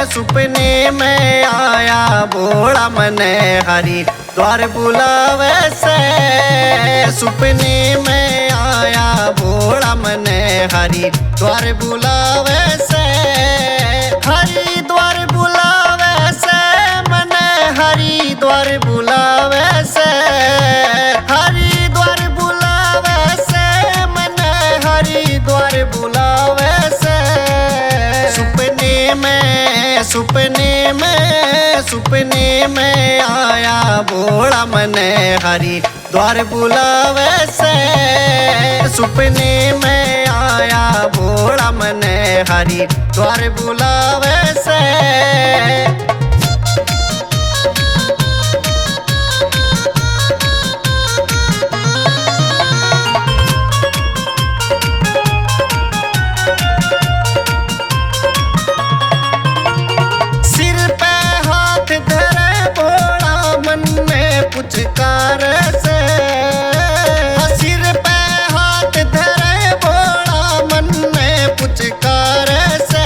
सपने में आया भोला मने हरी द्वार बुलावे से। सपने में आया भोला मने हरी द्वार बुलावे से। हरी द्वार बुलावे से मने हरी द्वार बुलावे से। हरी द्वार बुलावे से मने हरी द्वार बुलावे से। सपने में आया भोला मने हरी द्वार बुलावे से। सपने में आया भोला मने हरी द्वार बुलावे से। पुचकार से सिर पे हाथ धरे भोला मन में पुचकार से।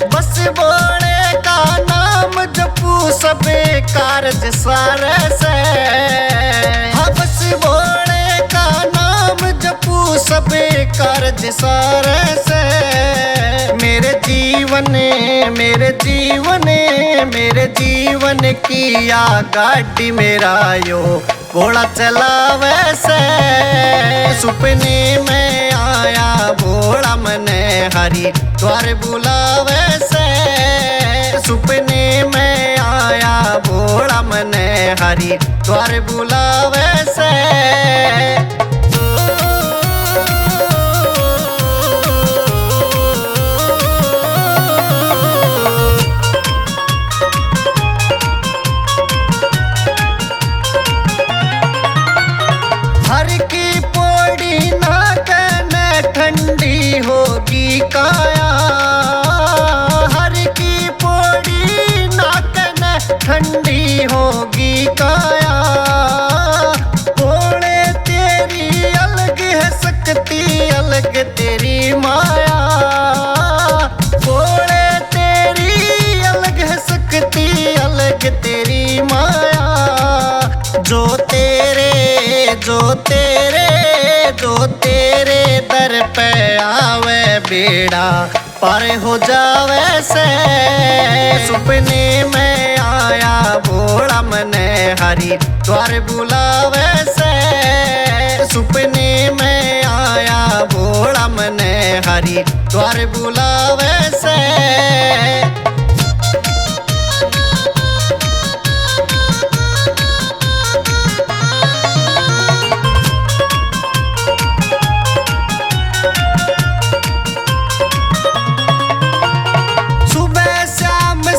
बस भोले का नाम जपू सबे कारज सार से। हाँ बस भोले का नाम जपू सबे कारज सार से। मेरे जीवन किया गाड़ी मेरा यो घोड़ा चलावे से। सपने में आया भोला मने हरी द्वार बुलावे से। सपने में आया भोला मने हरी द्वार बुलावे से। ठंडी होगी काया हर की पौड़ी नाकन ठंडी होगी काया। भोले तेरी अलग है शक्ति अलग तेरी माया। भोले तेरी अलग है शक्ति अलग तेरी माया। जो तेरे दर पे आवे बेड़ा पार हो जावे से। सपने में आया भोला मने हरी द्वार बुलावे से। सपने में आया भोला मने हरी द्वार बुलावे से।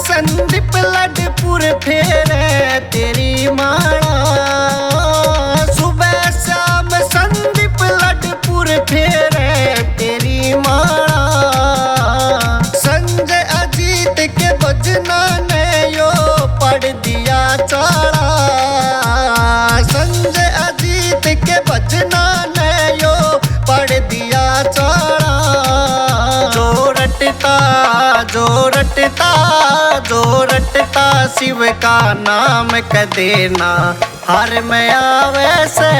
संदीप लडपुर फेरे तेरी माला। सुबह शाम संदीप लडपुर फेरे तेरी माला। संजय अजीत के भजना ने यो पढ़ दिया चाड़ा। संजय अजीत के भजना ने यो पढ़ दिया चाड़ा। जो रटता शिव का नाम क देना हर में आवे से।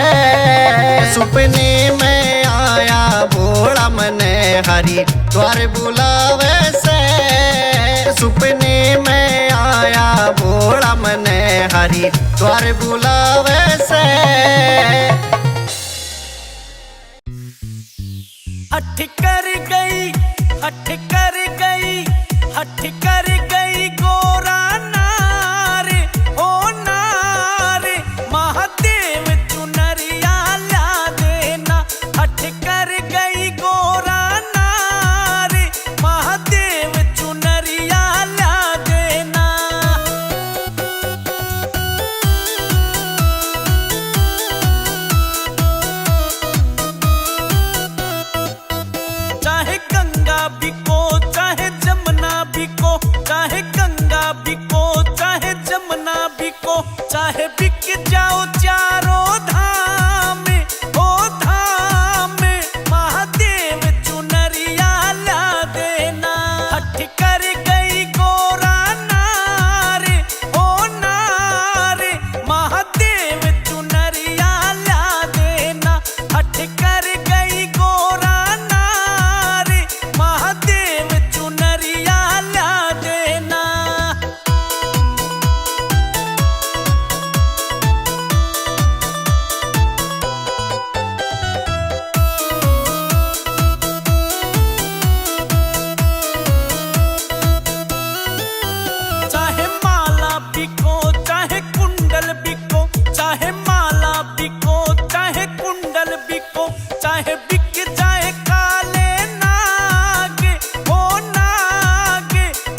सपने में आया भोला मने हरी द्वार बुलावे से। सपने में आया भोला मने हरी द्वार बुलावे से। हठ कर गई गोरा नारे ओ नारे महादेव चुनरिया ला देना। हठ कर गई गोरा नारे महादेव चुनरिया ला देना। चाहे गंगा बिको चाहे जमुना बिको बिक जाए काले नाग हो नाग,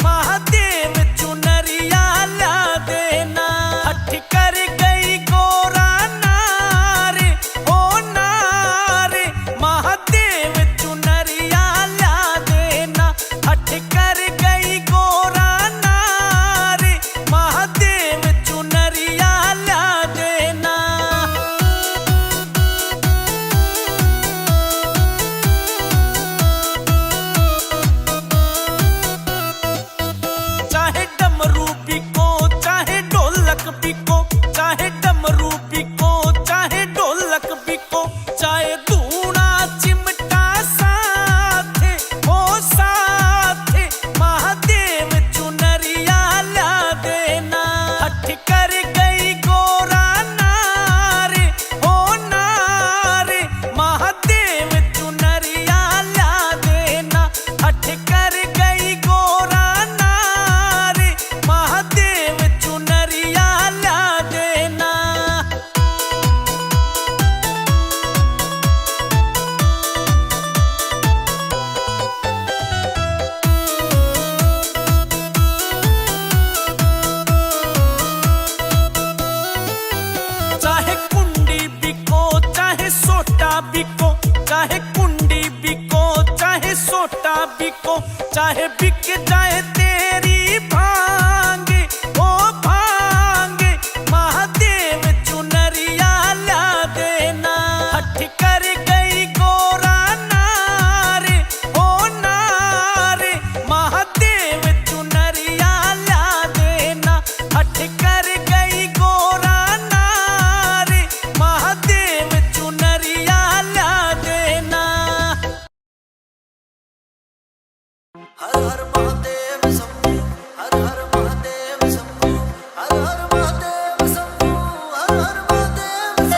महादेव चुनरिया ला देना। हठ कर गई गोरा नार हो नार, महादेव चुनरिया ला देना। हठ कर गई गोरा नार, महादेव चुनरिया ला देना। चाहे डमरू बिको चाहे ढोलक बिको, चाहे डमरू बिको चाहे ढोलक बिको, चाहे धूना चिमटा साथ हो साथ, महादेव चुनरिया ला देना। हठ कर गई गोरा नार हो नार, महादेव चुनरिया ला देना। हठ कर गई गोरा नार, महादेव चुनरिया ला देना। चाहे कुंडी बिको चाहे सोटा बिको, चाहे कुंडी बिको चाहे सोटा बिको, चाहे बिक जाए तेरी भांग ओ भांग, महादेव चुनरिया ला देना। हठ कर गई गोरा नार हो नार, महादेव चुनरिया ला देना। हठ कर गई गोरा नार, महादेव चुनरिया ला देना। हर हर महादेव शंभू, हर हर महादेव शंभू, हर हर महादेव शंभू, हर हर महादेव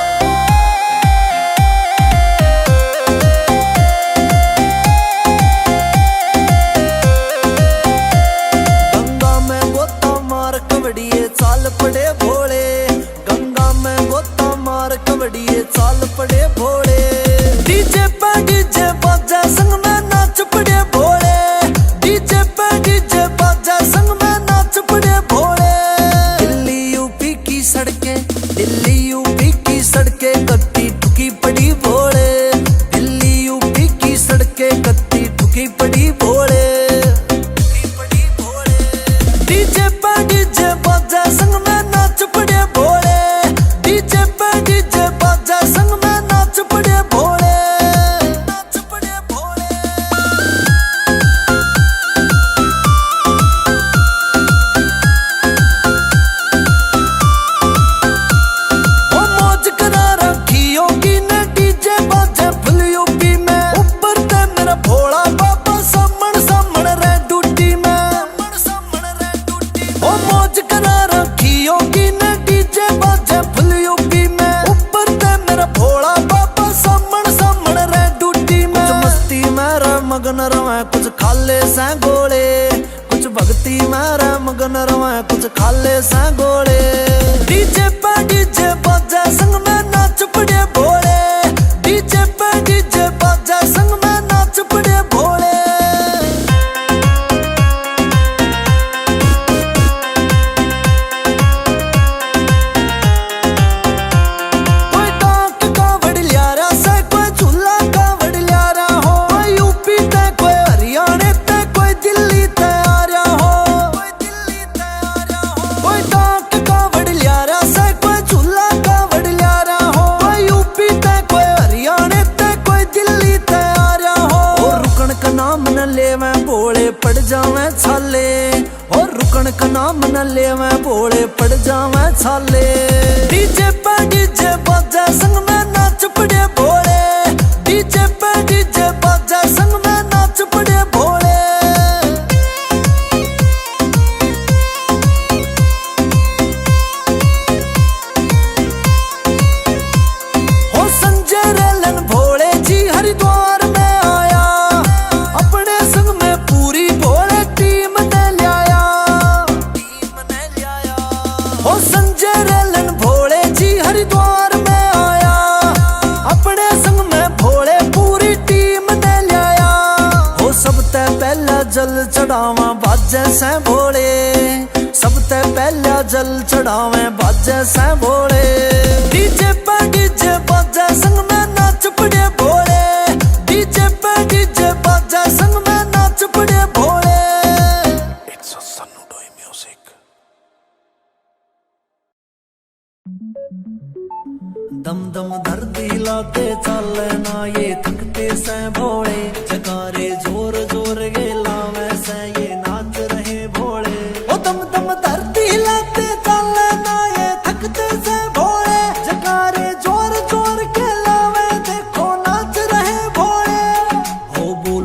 गंगा में गोता मार कवड़िए चाल पड़े भोले, गंगा में गोता मार कवड़िए चाल पड़े भोले। डीजे पे डीजे बाजा संग में नाच पड़े भोले, डीजे पे डीजे बाजा संग में नाच पड़े भोले। दिल्ली यूपी की सड़कें, दिल्ली यूपी की सड़कें कत्ती ठुकी पड़ी भोले, दिल्ली यूपी की सड़कें कत्ती ठुकी पड़ी भोले। डीजे पे डीजे बाजा संग में नाच पड़े भोले, डीजे पे डीजे बाजा संग में नाच पड़े भोले, नाच पड़े भोले। ओ मौज करा रखी होगी ने डीजे बाजे फुल यूपी में, ऊपर ते मेरा भोला बाबा सामण सामण रे डूटी में। ओ मौज करा रखी होगी ने डीजे बाजे फुल यूपी में, ऊपर ते मेरा भोला बाबा सामण सामण रे डूटी में। कुछ मस्ती में रे मगन रवे कुछ खाले से गोले, कुछ भक्ति में रे मगन रवे कुछ खाले से गोले। डीजे पे डीजे बाजा संग में नाच पड़े भोले, डीजे पे डीजे बाजा संग में नाच पड़े भोले। कोई डाक कावड़ लिया रहा से, कोई झूला कावड़ लिया रहा हो, कोई यूपी ते कोई हरियाणा ते कोई दिल्ली ते आ रहा हो, कोई दिल्ली ते आ रहा हो। कोई डाक कावड़ लिया रहा से, कोई झूला कावड़ लिया रहा हो, कोई यूपी ते कोई हरियाणा ते कोई दिल्ली ते आ रहा हो। और रुकन का नाम न लेवे भोले पड़ जावे छाले, और रुकन का नाम न लेवे भोले पड़ जावे छाले। डीजे पे डीजे बाजा संग में नाच पड़े भोले, डीजे पे डीजे बाजा संग में नाच पड़े भोले। हो संजय रेलन भोले जी हरिद्वार में आया, अपने संग में पूरी भोले टीम ने लिया, टीम ने लिया। हो संजय रेलन भोले जी हरिद्वार में आया, अपने संग में भोले पूरी जल चढ़ावा बाजे से भोले, सबते पहला जल चढ़ावे बाजे से भोले। डीजे पे डीजे बाजे संग में नाच पड़े भोले, डीजे पे डीजे बाजे संग में नाच पड़े भोले। इट्स अ सन्नुडोई म्यूजिक। दम दम धरती लाते चले ना ये थकते से भोले, जगारे जोर जोर के लावे से ये नाच रहे भोले। ओ दम दम धरती लाते चले ना ये थकते से भोले, जगारे जोर जोर के लावे देखो नाच रहे भोले। ओ बोल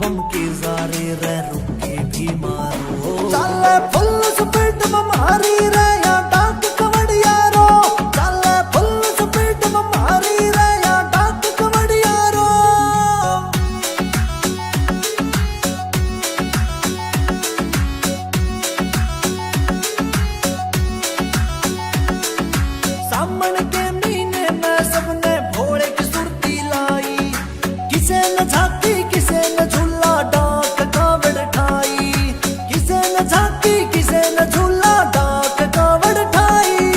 बम के जारे रह रुके भी मारो, चले फुल स्पीड में मारी रे या डाक कवड़िया रो, चले फुल स्पीड में मारी रे या डाक कवड़िया रो। सामन के महीने में सबने भोले की सुरती लाई, किसे न झांकी किसे न झूला डाक कावड़ ठाई, किसे न झांकी किसे न झूला डाक कावड़ ठाई।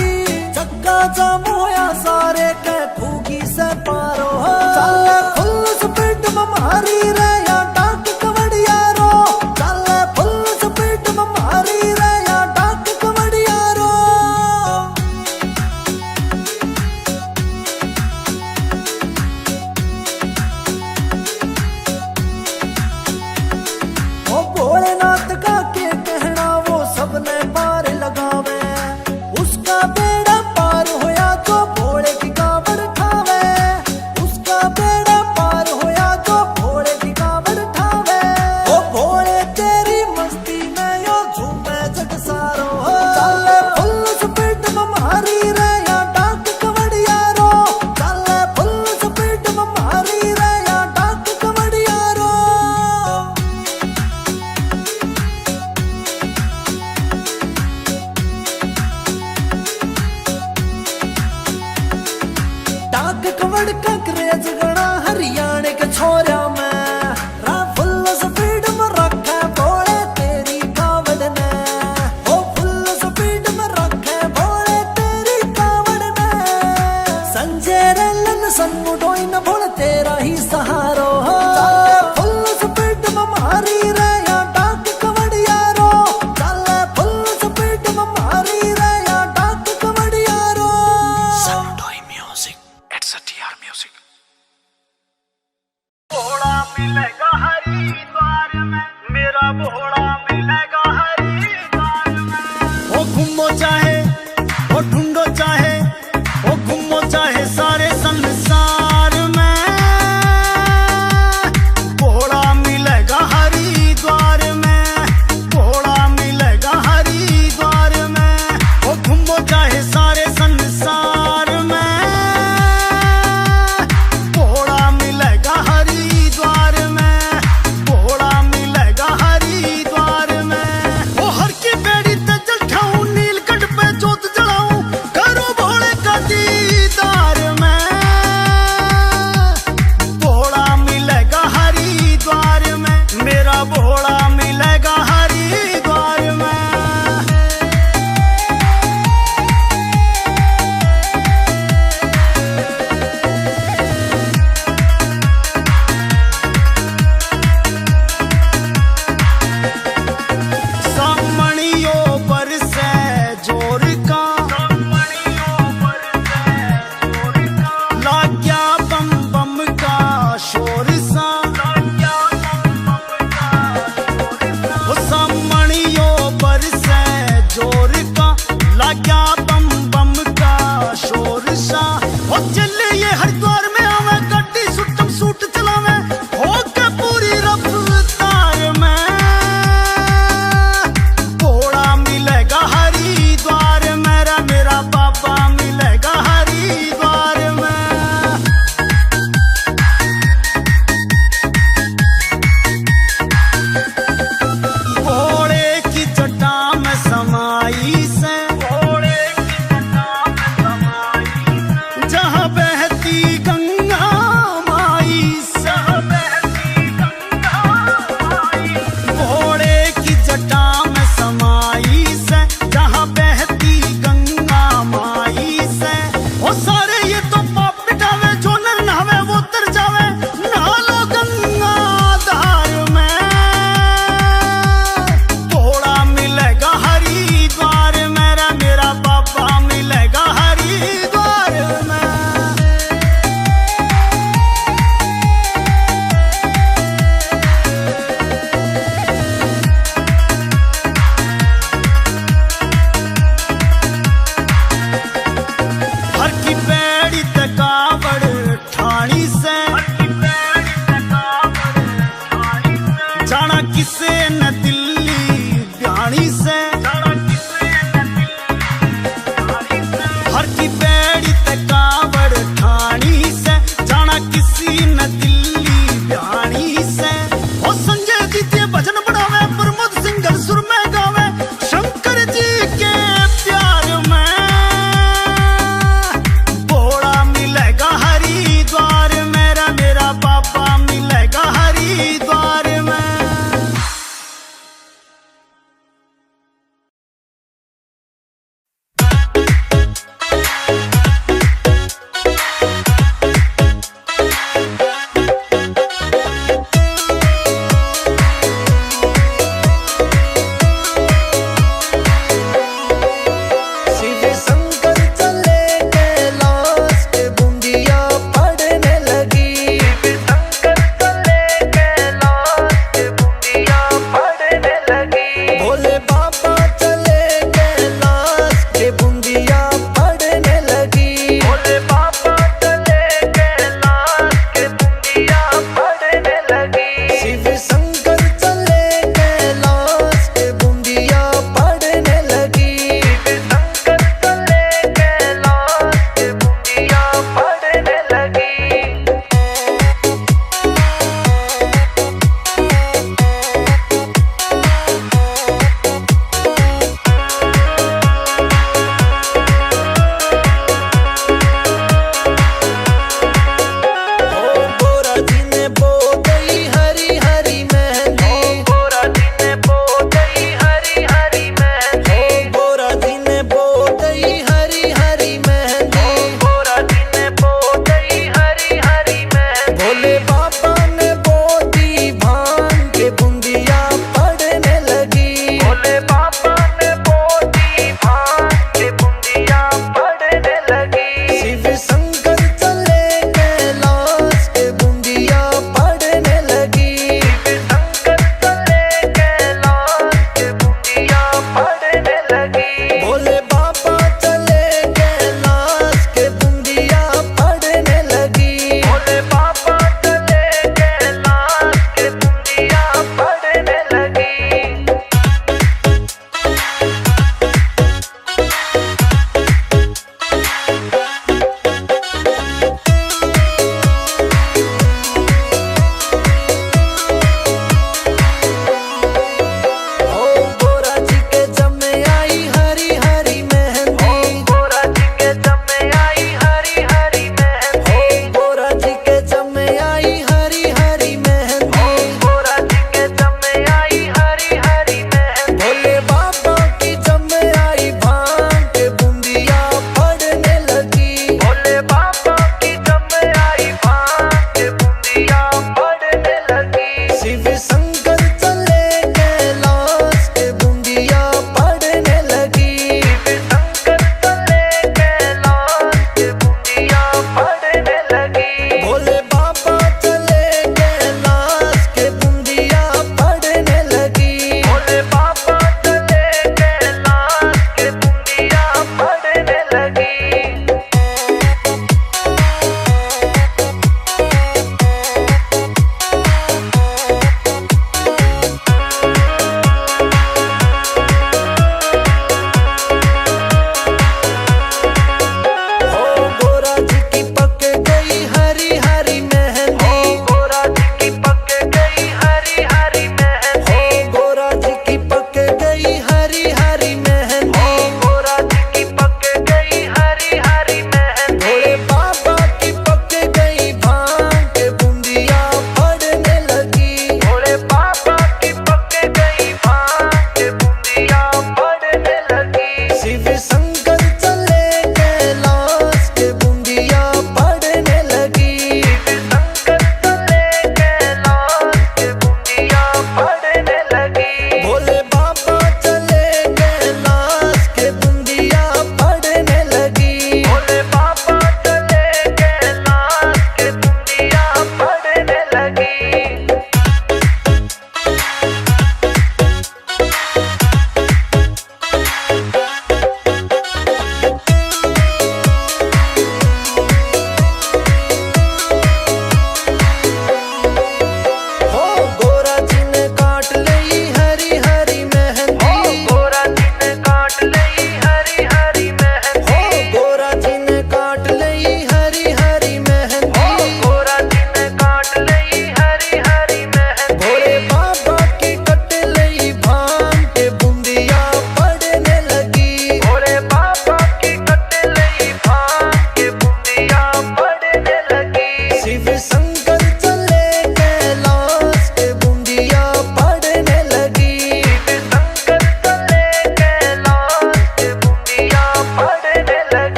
चक्का जाम होया सारे के फूकी से पारो, चले फुल स्पीड में मारी रे या डाक कवड़िया रो, चले फुल स्पीड में मारी रे या डाक कवड़िया रो। ओ भोलेनाथ का के कहना वो सबने पार लगावे, उसका बेड़ा पार होया जो भोले की कावड़ ठावे, उसका बेड़ा पार होया जो भोले की कावड़ ठावे। ओ भोले तेरी मस्ती में यो झूमे जग सारो, चले फुल स्पीड में मारी रे या डाक कवड़िया रो, चले फुल स्पीड में मारी रे या डाक कवड़िया रो। डाक कवड़ का क्रेज गड़ा हरियाणे के छोरा में, रा फुल स्पीड में रखे भोले तेरी कावड़ ने, ओ फुल स्पीड में रखे भोले तेरी कावड़ ने। संजय रलन सन्नु डोई न भोले तेरा ही सहारो, चले फुल स्पीड में मारी रे या डाक कवड़िया रो, चले फुल स्पीड में मारी रे या डाक कवड़िया रो। सन्नुडोई music, it's a TR music. Bhola मिलेगा हरिद्वार में, मेरा भोला मिलेगा हरिद्वार में। ओ घूमो चाहे ओ ढूंढो चाहे ओ घूमो चाहे सारे संसार में, भोला मिलेगा हरिद्वार में, भोला मिलेगा हरिद्वार में। ओ घूमो चाहे सारे संसार में, भोला मिलेगा हरिद्वार में, भोला मिलेगा हरिद्वार में। ओ हर की बेड़ी ते जल ठाऊं, नीलकंठ पे जोत जलाऊं, करो भोले का दीदार में, भोला मिलेगा हरिद्वार में, मेरा भोला मिलेगा हरिद्वार में। सामणियों पर से जोर का मणियों पर से जोर का, लाग गया बम बम का शोर सा, क्या बम बम का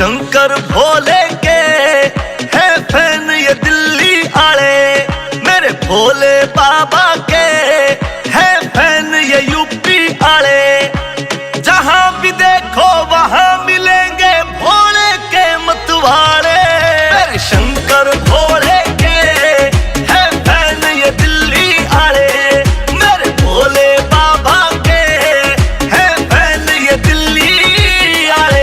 शंकर भोले के है फैन ये दिल्ली आले, मेरे भोले बाबा के है फैन ये यूपी आले। जहां भी देखो वहां मिलेंगे भोले के मतवाले, मेरे शंकर भोले के है फैन ये दिल्ली आले, मेरे भोले बाबा के है फैन ये दिल्ली आले।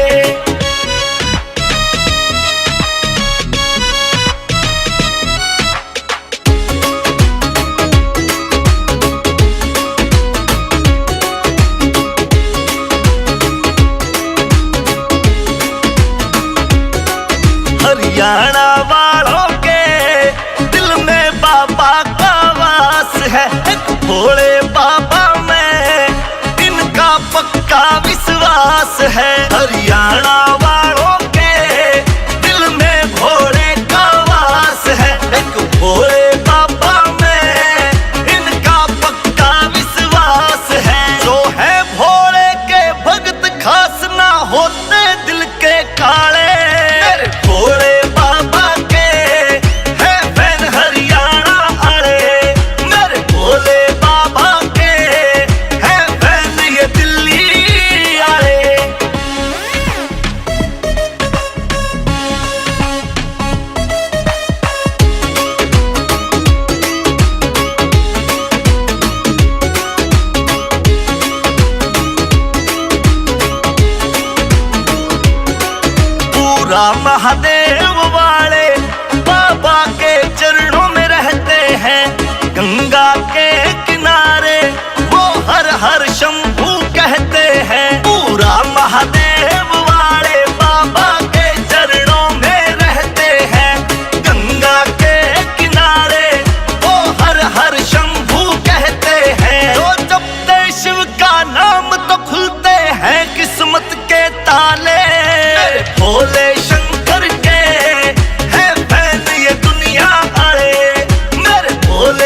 हरियाणा वालों के दिल में बाबा का वास है, एक भोले बाबा में इनका पक्का विश्वास है। हरियाणा वालों के दिल में भोले का वास है, एक भोले बाबा में इनका पक्का विश्वास है। जो है भोले के भक्त खास ना होते दिल के काले, मेरे भोले बाबा के है फैन हरियाणा आले, मेरे भोले बाबा के है फैन ये दिल्ली आले। पूरा महादेव वाले बाबा के चरणों में रहते हैं, गंगा के किनारे वो हर हर शंभू कहते हैं। पूरा महादेव वाले बाबा के चरणों में रहते हैं, गंगा के किनारे वो हर हर शंभू कहते हैं। तो जपते शिव का नाम तो खुलते हैं किस्मत के ताले, भोले शंकर के है फैन ये दुनिया आले, मेरे भोले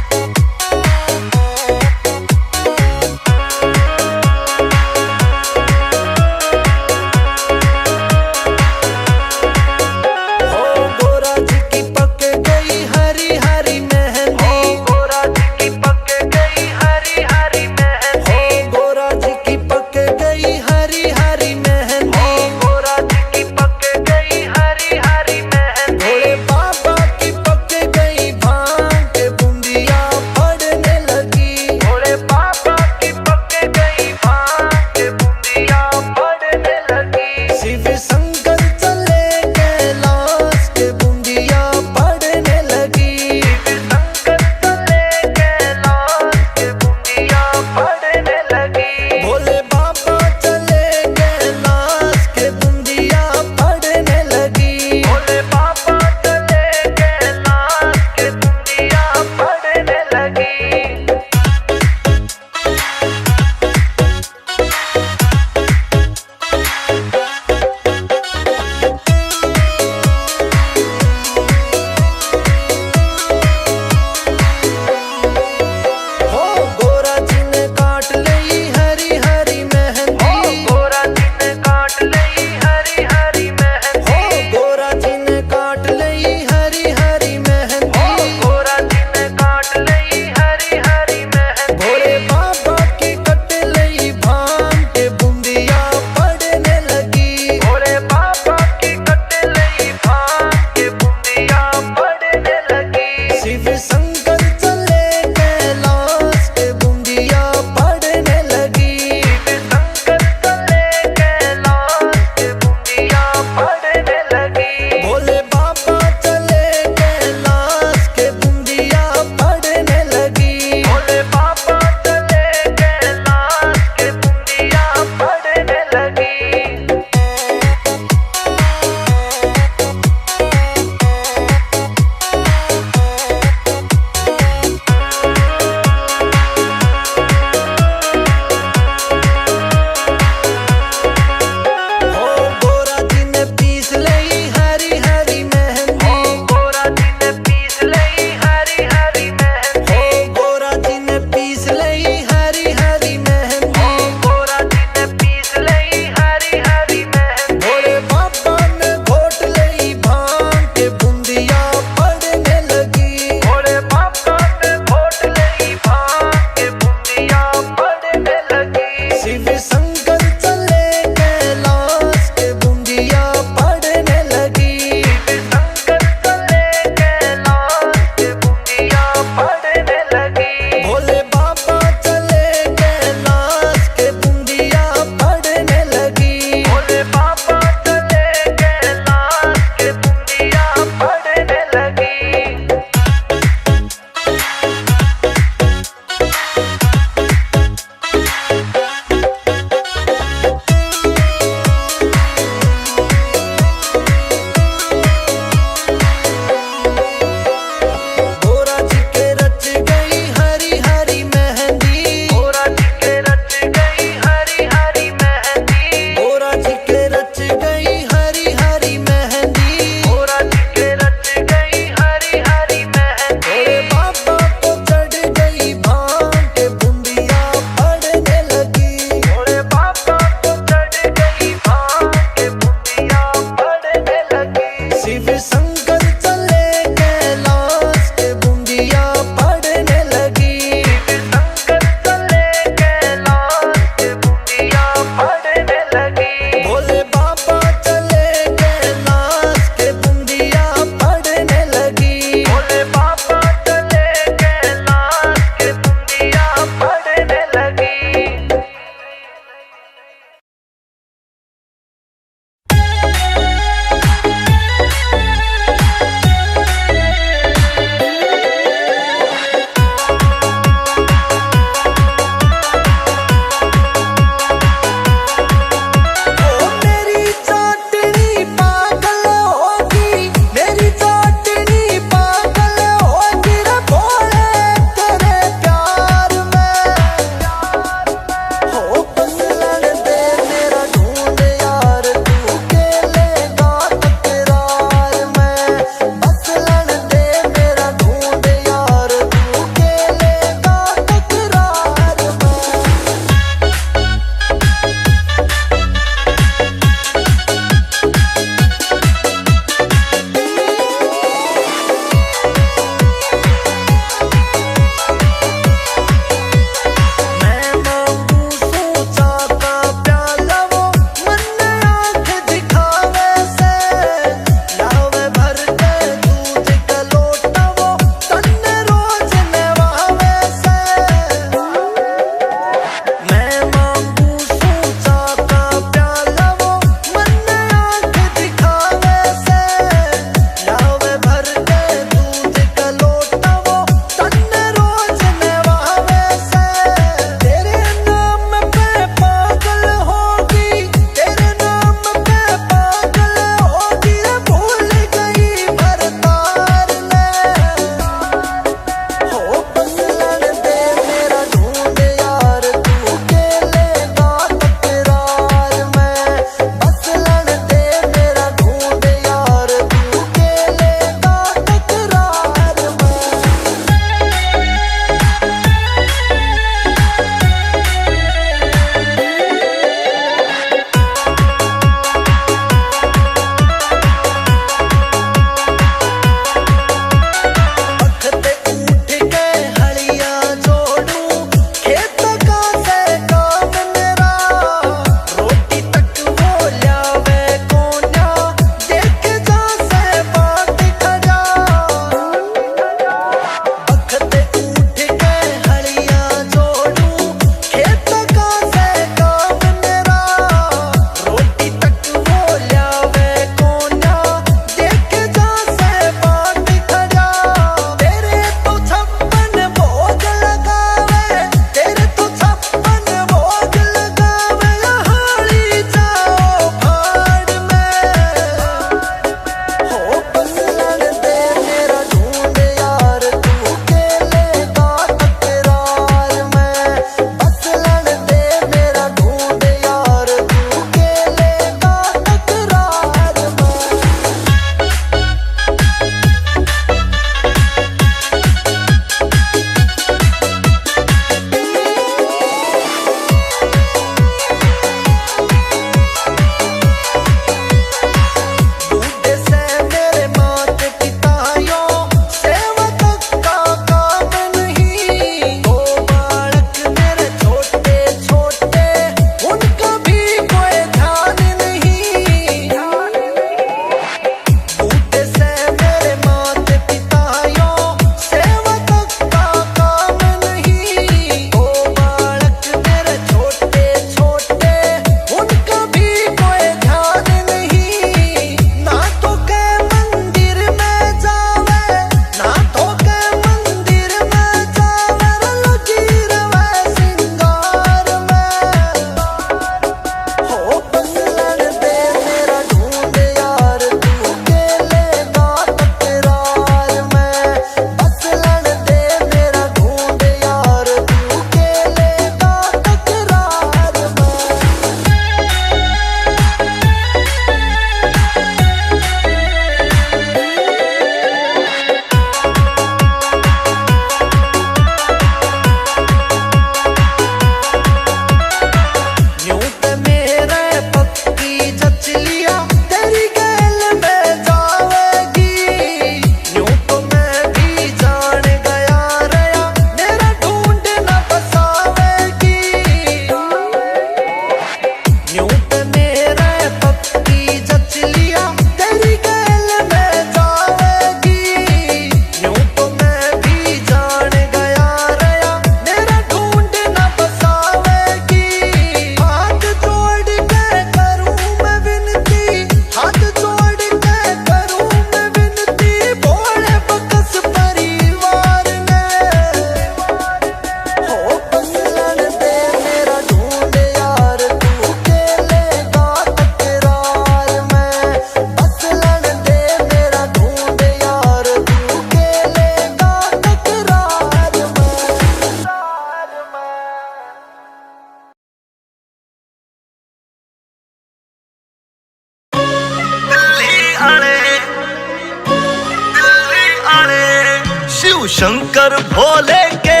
आले। शिव शंकर भोले के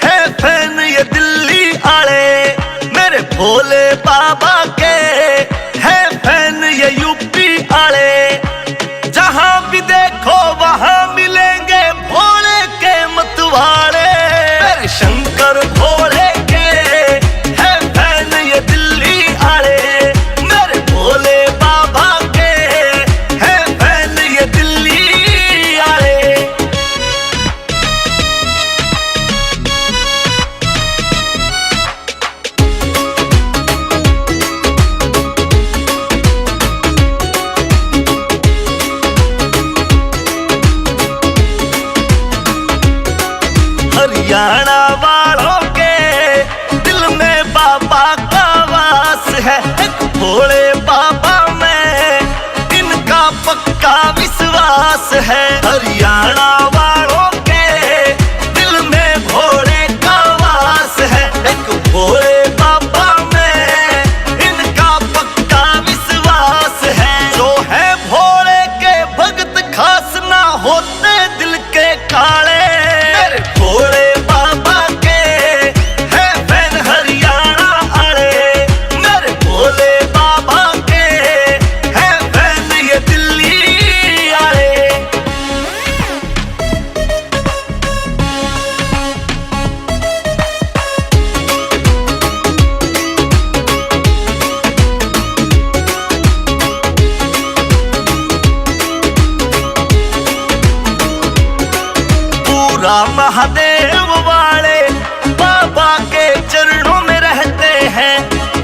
है फैन ये दिल्ली आले। मेरे भोले बाबा के है फैन ये यूपी आले। जहां भी देखो वहां मिलेंगे भोले के मतवाले। मेरे शंकर भोले के है फैन ये दिल्ली आले। मेरे भोले बाबा के है फैन ये दिल्ली आले। हरियाणा वालों के दिल में बाबा का वास है। एक भोले बाबा में इनका पक्का विश्वास है। हरियाणा वालों के दिल में भोले का वास है। एक भोले बाबा में इनका पक्का विश्वास है। जो है भोले के भक्त खास ना होते दिल के काले। मेरे भोले बाबा के है फैन हरियाणा आले। मेरे भोले बाबा के है फैन ये दिल्ली आले। पूरा महादेव वाले बाबा के चरणों में रहते हैं।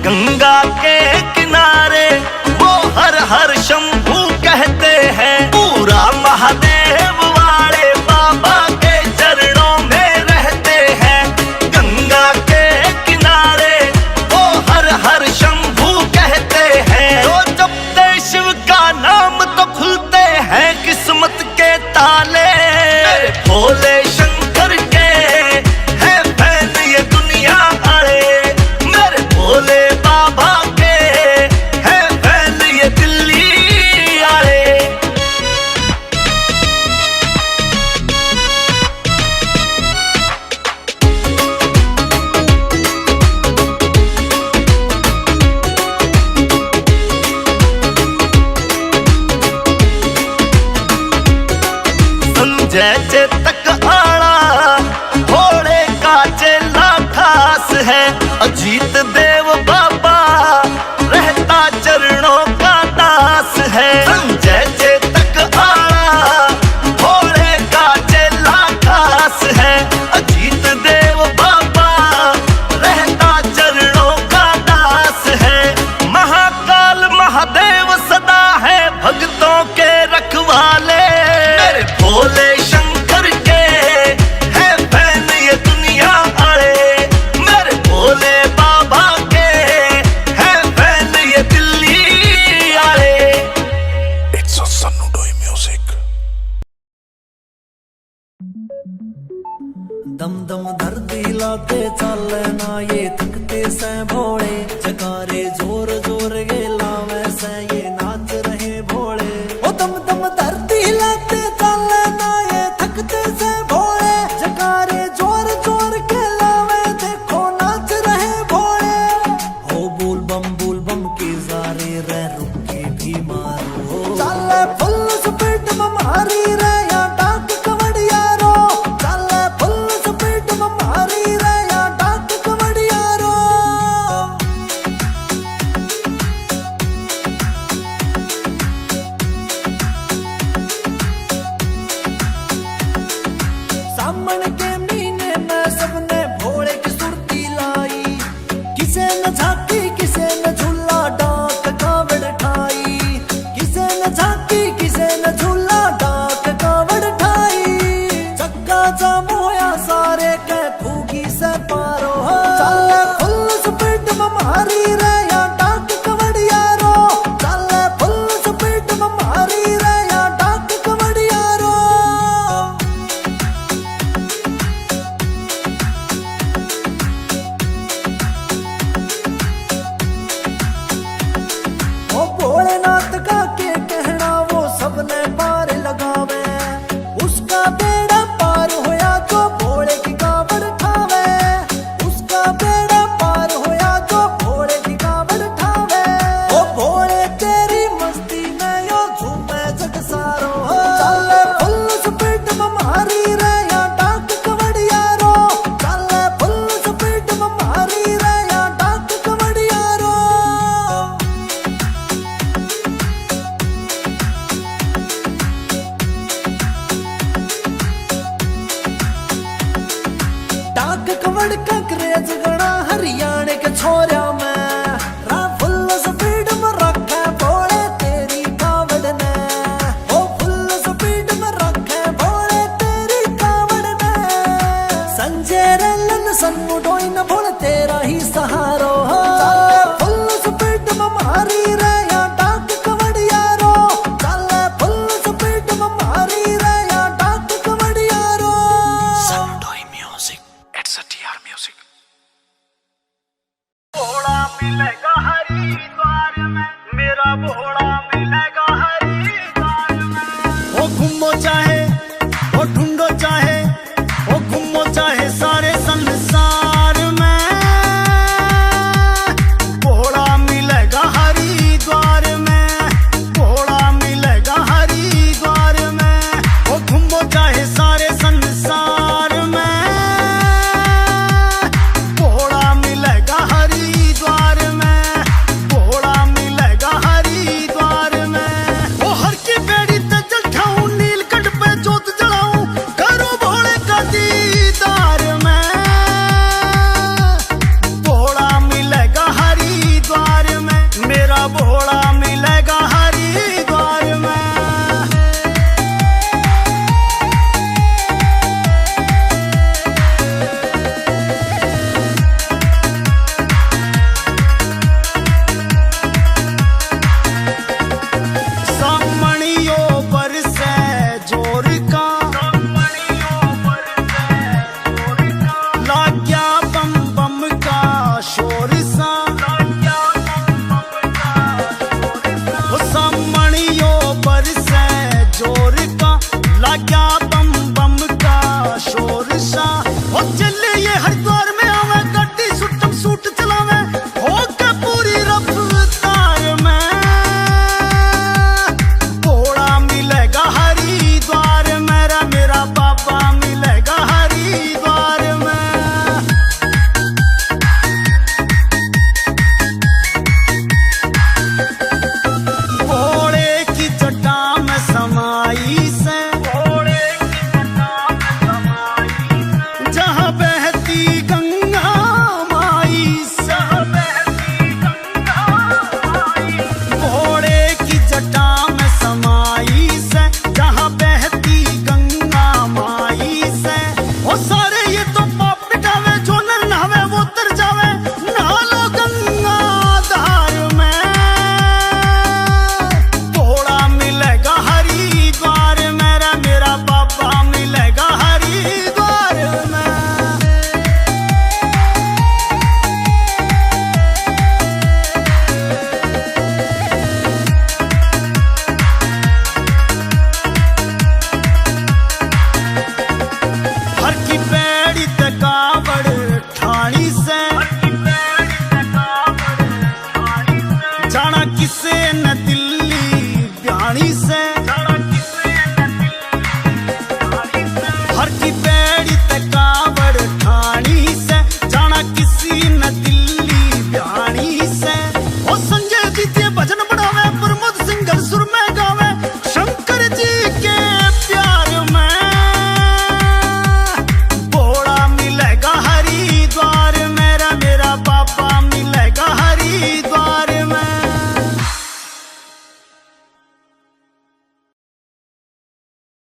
गंगा के किनारे वो हर हर शंभू कहते हैं। पूरा महादेव वाले बाबा के चरणों में रहते हैं। गंगा के किनारे वो हर हर शंभू कहते हैं। जो जपते शिव का नाम तो खुलते हैं किस्मत के ताले। मेरे भोले शंकर के है फैन ये दुनिया आले। मेरे भोले बाबा के है फैन ये दिल्ली आले। संजय चेतक आड़ा भोले का चेला खास है। अजीत देव बाबा रहता चरणों का दास है। संजय चेतक आड़ा भोले का चेला खास है। अजीत देव बाबा रहता चरणों का दास है। महाकाल महादेव सदा है भक्तों के रखवाले। मेरे भोले शंकर के है फैन ये दुनिया आले। मेरे भोले बाबा के है फैन ये दिल्ली आले। It's a Sanudoy music. दम दम धरती लाते चले ना ये थकते से भोले। जगारे जोर जोर ये लावे से ये नाच रहे भोले। ओ दम दम धरती लाते चले ना ये थकते से भोले। जगारे जोर जोर के लावे देखो नाच रहे भोले। ओ बोल बम की जारे रे रुक के भी मारो। चले फुल स्पीड में मारी रे या डाक कवड़िया रो। चले फुल स्पीड में मारी रे या डाक कवड़िया रो। डाक कवड़ का क्रेज गणा हरियाणे के छोरा में रा फुल स्पीड में रखे भोले तेरी कावड़ ने ओ फुल स्पीड में रखे भोले तेरी कावड़ ने संजय रलन सन्नु डोई न भोले तेरा ही सहारो फुल स्पीड में मारी रे या डाक कवड़ यारो चले फुल स्पीड में मारी रे या डाक कवड़ यारो Sanutoi Music. It's a TR Music. Bhola मिलेगा हरिद्वार में, मेरा भोला मिलेगा हरिद्वार में। ओ घूमो चाहे